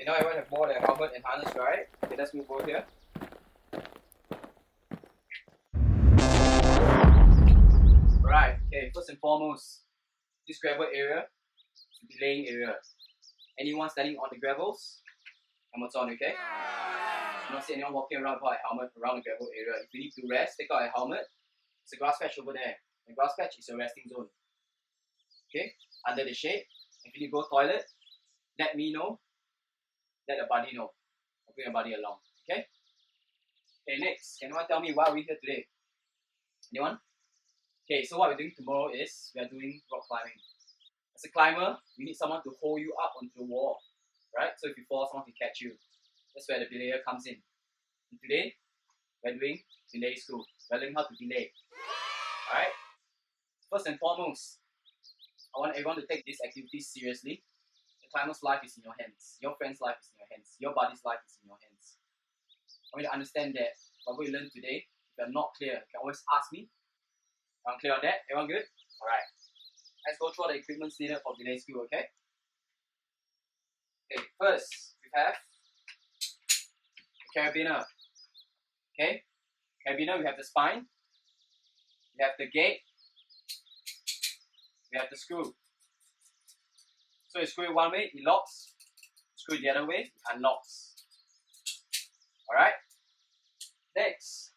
Okay, now everyone have more their helmet and harness, right? Okay, let's move over here. Right, okay, first and foremost, this gravel area is the belaying area. Anyone standing on the gravels, helmet's on, okay? You don't see anyone walking around without a helmet around the gravel area. If you need to rest, take out a helmet. There's a grass patch over there. The grass patch is your resting zone. Okay, under the shade. If you need to go toilet, let me know. Let the buddy know. I'll bring a buddy along. Okay? Okay, next. Can anyone tell me why are we here today? Anyone? Okay, so what we're doing tomorrow is we are doing rock climbing. As a climber, you need someone to hold you up onto the wall. Right? So if you fall, someone can catch you. That's where the belayer comes in. And today, we're doing Belay School. We're learning how to belay. Alright? First and foremost, I want everyone to take this activity seriously. The climber's life is in your hands. Your friend's life is in your hands. Your buddy's life is in your hands. I want you to understand that what we learned today, if you're not clear, you can always ask me. I'm clear on that? Everyone good? Alright. Let's go through all the equipment needed for Belay School, okay? Okay, first we have the carabiner. Okay? Carabiner, we have the spine, we have the gate, we have the screw. So you screw it one way, it locks. Screw it the other way, it unlocks. Alright? Next,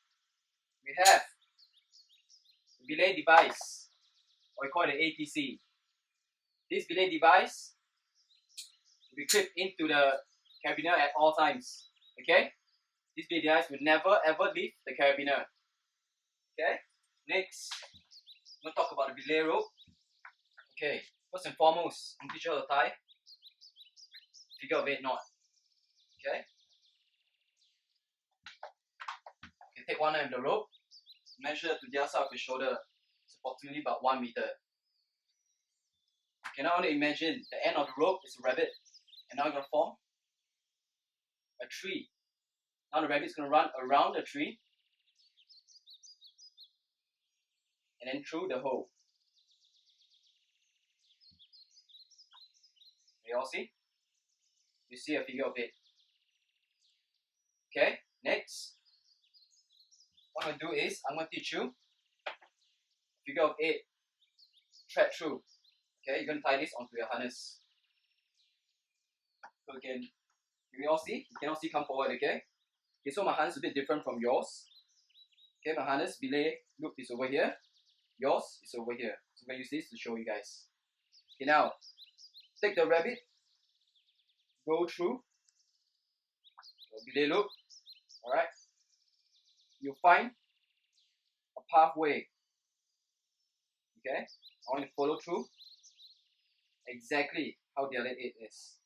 we have the belay device, or we call it the ATC. This belay device will be clipped into the carabiner at all times. Okay? This belay device will never ever leave the carabiner. Okay? Next, we're going to talk about the belay rope. Okay, first and foremost, I'm teach you how to tie figure of 8 knot. Okay? Okay, take one end of the rope, measure to the other side of your shoulder. It's approximately about 1 meter. Okay, now I want to imagine the end of the rope is a rabbit, and now you're going to form a tree. Now the rabbit's going to run around the tree and then through the hole. You all see? You see a figure of 8. Okay, next. What I'm going to do is, I'm going to teach you figure of 8 thread through. Okay, you're going to tie this onto your harness. So again, you all see? You can all see, come forward, okay? Okay, so my harness is a bit different from yours. Okay, my harness belay loop is over here. Yours is over here. So I'm going to use this to show you guys. Okay, now, take the rabbit, go through the belay loop. Alright? You'll find a pathway. Okay? I want you to follow through exactly how the other 8 is.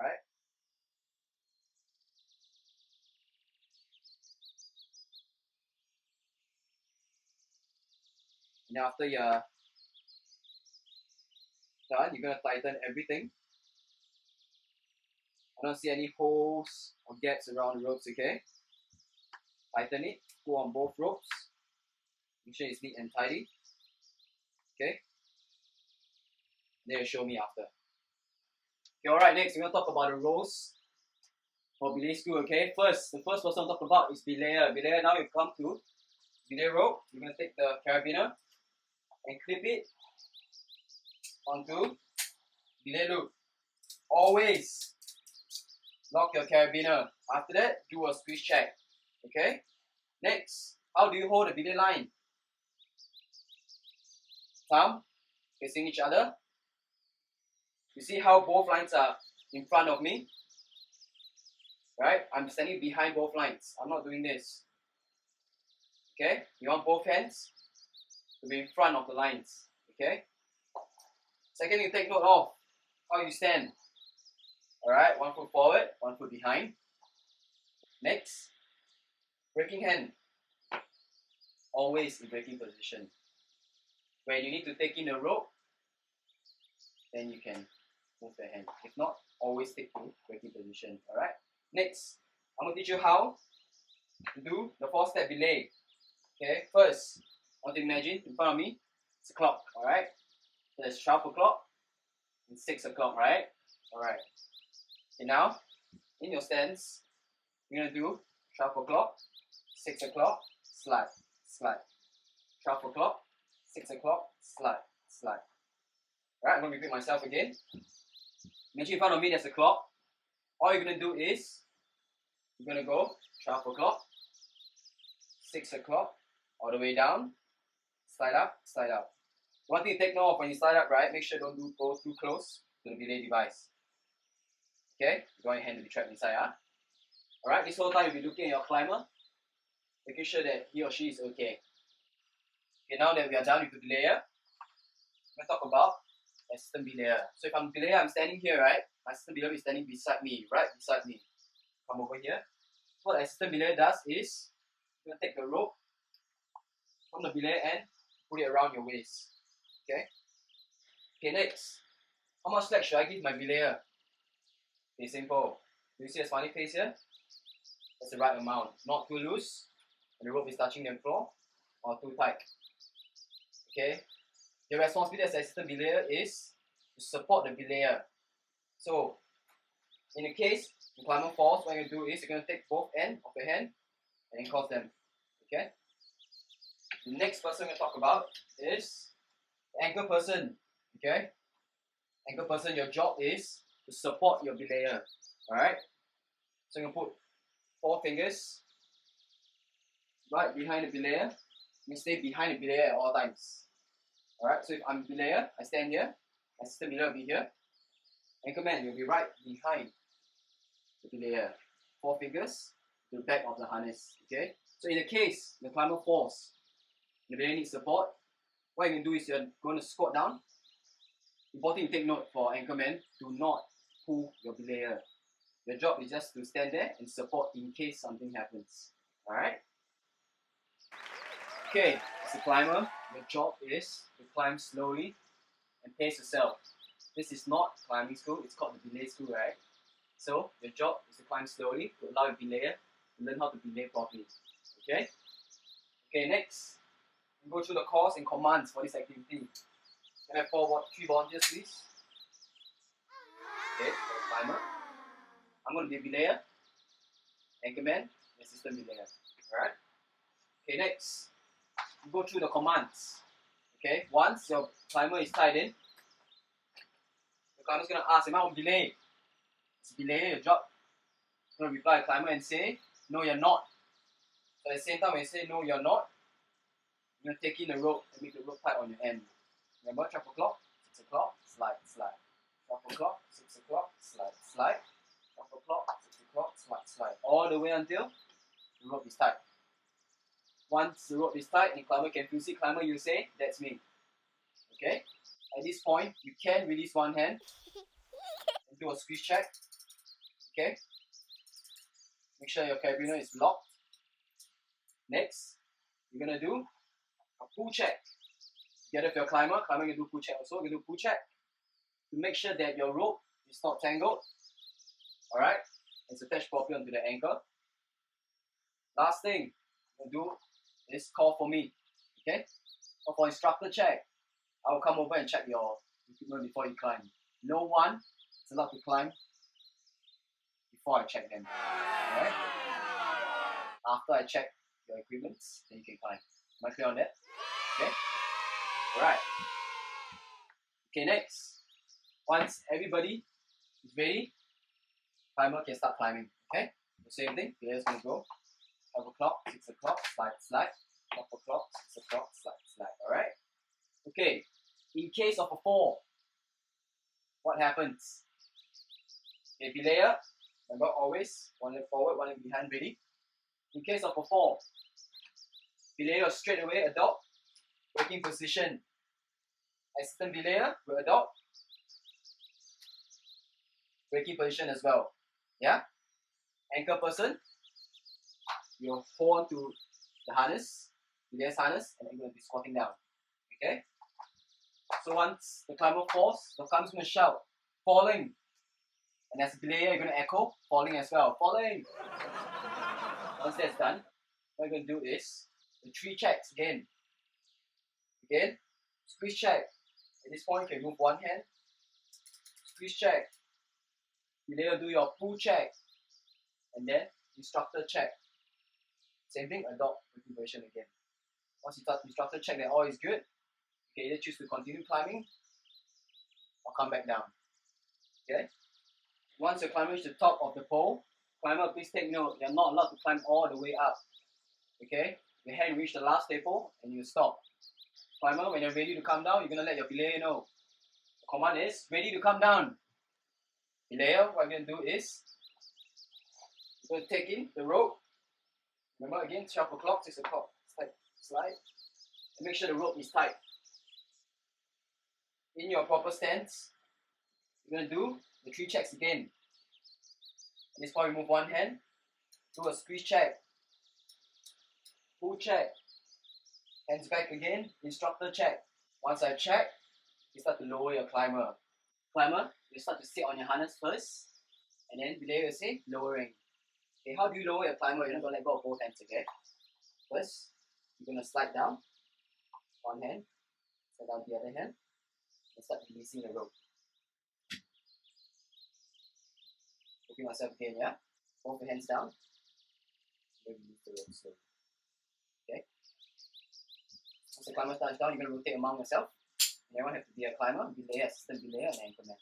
Right? And after you're done, you're going to tighten everything. I don't see any holes or gaps around the ropes, okay? Tighten it, go on both ropes. Make sure it's neat and tidy. Okay? Then you show me after. Okay, alright, next we're going to talk about the roles for belay school, okay? First, the first person to talk about is belayer. Belayer, now you come to belay rope. You're going to take the carabiner and clip it onto belay loop. Always lock your carabiner. After that, do a squeeze check. Okay? Next, how do you hold the belay line? Thumb facing each other. You see how both lines are in front of me? Right? I'm standing behind both lines. I'm not doing this. Okay? You want both hands to be in front of the lines. Okay? Second, you take note of how you stand. Alright, 1 foot forward, 1 foot behind. Next, breaking hand. Always in breaking position. When you need to take in the rope, then you can move the hand. If not, always take to breaking position. Alright? Next, I'm going to teach you how to do the 4-step belay. Okay, first, I want to imagine in front of me, it's a clock. Alright? So there's 12 o'clock and 6 o'clock, right? Alright. Okay, now, in your stance, you're going to do 12 o'clock, 6 o'clock, slide, slide. 12 o'clock, 6 o'clock, slide, slide. Alright, I'm going to repeat myself again. Imagine in front of me there's a clock. All you're going to do is, you're going to go 12 o'clock, 6 o'clock, all the way down, slide up, slide up. One thing to take note of when you slide up, right, make sure don't go too close to the belay device. Okay, you don't want your hand to be trapped inside. Alright, this whole time you'll be looking at your climber, making sure that he or she is okay. Okay, now that we are done with the belayer, we're going to talk about assistant belayer. So if I'm belayer, I'm standing here, right? My assistant belayer is standing beside me, right beside me. Come over here. What the assistant belayer does is, you're going to take the rope from the belayer and put it around your waist. Okay? Okay, next. How much slack should I give my belayer? Okay, simple. Do you see a smiley face here? That's the right amount. Not too loose, and the rope is touching the floor, or too tight. Okay? Your responsibility as assistant belayer is to support the belayer. So, in the case the climber falls, what you're going to do is you're going to take both ends of your hand and cross them. Okay? The next person we're going to talk about is the anchor person. Okay? Anchor person, your job is to support your belayer. Alright? So you're going to put 4 fingers right behind the belayer. You stay behind the belayer at all times. Alright, so if I'm belayer, I stand here. Assistant belayer will be here. Anchorman, you'll be right behind the belayer. 4 fingers to the back of the harness. Okay? So in the case the climber falls, the belayer needs support, what you can do is you're going to squat down. Important to take note for anchorman, do not pull your belayer. Your job is just to stand there and support in case something happens. Alright? Okay, as a climber, your job is to climb slowly and pace yourself. This is not climbing school, it's called the Belay School, right? So, your job is to climb slowly to allow your belayer to learn how to belay properly. Okay? Okay, next, we'll go through the course and commands for this activity. Can I have 3 volunteers, please? Okay, for the climber. I'm going to be a belayer, anchorman, and assistant belayer. Alright? Okay, next, we'll go through the commands. Okay, once your climber is tied in, the climber is going to ask, am I on belay? It's belayer, your job. You're going to reply to the climber and say, no, you're not. So at the same time, when you say, no, you're not, you're going to take in the rope and make the rope tight on your end. Remember, 12 o'clock, 6 o'clock, slide, slide. 12 o'clock, 6 o'clock, slide, slide. 12 o'clock, 6 o'clock, slide, slide. All the way until the rope is tight. Once the rope is tight and climber can feel it, climber, you say, that's me. Okay? At this point, you can release one hand and do a squeeze check. Okay? Make sure your carabiner is locked. Next, you're going to do a pull check. Together with your climber can do pull check also. You're going to do pull check to make sure that your rope is not tangled. Alright? It's attached properly onto the anchor. Last thing you're going to do is call for me. Okay? Or for instructor check, I will come over and check your equipment before you climb. No one is allowed to climb before I check them. Alright? After I check your equipment, then you can climb. Am I clear on that? Okay? Alright. Okay, next. Once everybody is ready, climber can start climbing. Okay? The same thing, player's going to go 12 o'clock, 6 o'clock, slide, slide. 12 o'clock, 6 o'clock, slide, slide. Alright? Okay. In case of a fall, what happens? Okay, belayer, remember always one leg forward, one leg behind, ready. In case of a fall, belayer straight away adopt working position. Assistant belayer will adopt working position as well. Yeah? Anchor person, you'll hold on to the harness, belayer's harness, and then you're going to be squatting down. Okay? So once the climber falls, the climber's going to shout, falling. And as a belayer, you're going to echo, falling as well. Falling! Once that's done, what you're going to do is the 3 checks again. Again, squeeze check. At this point, you can move one hand, squeeze check. Belay will do your pull check, and then instructor check. Same thing, adopt version again. Once you start instructor check that all is good, you can either choose to continue climbing or come back down. Okay? Once you're climbing to the top of the pole, climber, please take note, you're not allowed to climb all the way up. Okay? Your hand reach the last staple and you stop. Climber, when you're ready to come down, you're going to let your belayer know. The command is ready to come down. Belayer, what you're going to do is you're going to take in the rope. Remember again, 12 o'clock, 6 o'clock. Slide. And make sure the rope is tight. In your proper stance, you're going to do the 3 checks again. At this point, remove one hand. Do a squeeze check. Pull check. Hands back again. Instructor check. Once I check, you start to lower your climber. Climber, you start to sit on your harness first. And then belay will say lowering. Okay, how do you lower your climber? You're not going to let go of both hands, okay? First, you're going to slide down. One hand. Slide down the other hand. And start releasing the rope. Looking myself again, yeah? Both your hands down. Then release the rope slowly. Okay? Once the climber starts down, you're going to rotate among yourself. And everyone has to be a climber, belayer, assistant belayer, and anchorman.